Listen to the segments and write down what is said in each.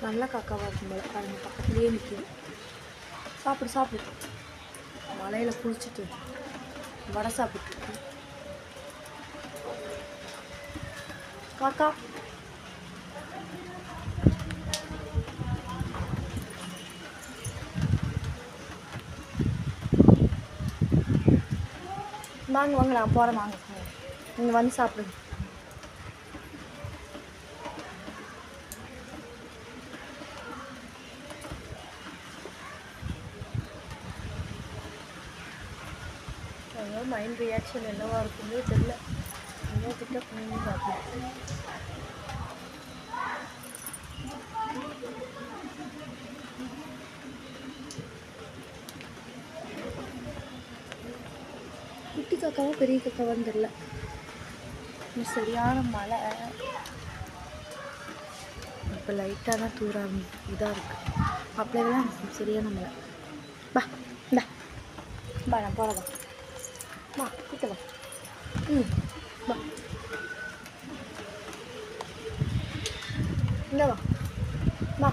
நல்ல காக்காவாக இருக்கும் போல. பாருங்க, பக்கத்துலேயே நிற்கிது. சாப்பிடு சாப்பிடு. மலையில் குளிச்சுட்டு வடை சாப்பிட்டுருக்கு காக்கா. வாங்க வாங்க, நான் போகிறேன். வாங்க நீங்கள் வந்து சாப்பிடுங்க. ஏதோ மைண்ட் ரியாக்ஷன் என்னவா இருக்குன்னு தெரியல. ஏதோ கிட்ட பண்ணி சாப்பிடுது. குட்டி காக்காவா பெரிய காக்காவான்னு தெரியல. சரியான மழை. இப்போ லைட்டாக தான் தூர இதாக இருக்குது. அப்படியெல்லாம் சரியான மழை. பா இந்தா பா, நான் போகிறவா. வா கிட்ட வா. வா இங்கே வா. வா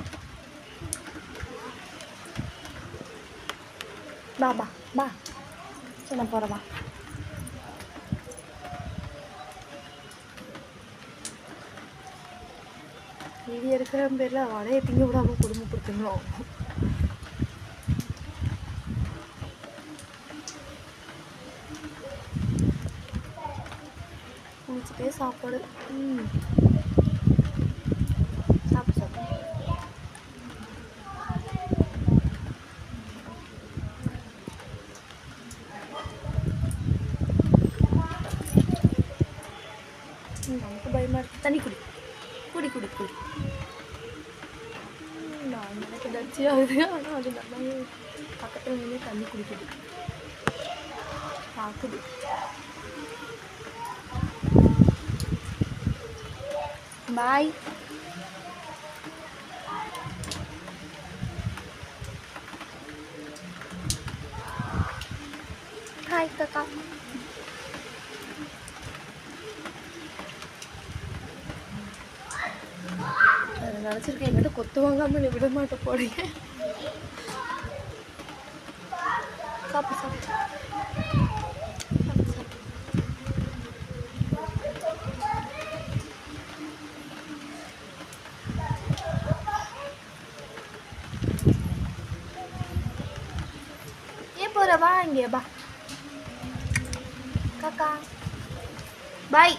பா பா பா. சரி, நான் போகிறவா. இது இருக்கிற பேரில் வடையை திங்க விடாமல் குடும்பப்படுத்தணும். குளிச்சுட்டே சாப்பாடு. சாப்பிடு சாப்பிடு. நமக்கு பயமாக இருக்குது. தண்ணி குடி குடி குடி குடி. நான் எனக்கு ஏதாச்சி ஆகுது. ஆனால் அது நல்லாவே பக்கத்தில் நின்று தண்ணி குடிக்குது, பார்க்குது. பாய். ஹாய் காக்கா. நினச்சிருக்கேன் என்கிட்ட கொத்து வாங்காமல் விட மாட்டேன் போறீங்க. சாப்பிடு சாப்பிடு. ஏன் போகிற? வா இங்கே பா காக்கா. பாய்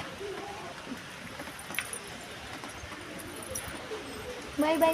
பாய் பாய்.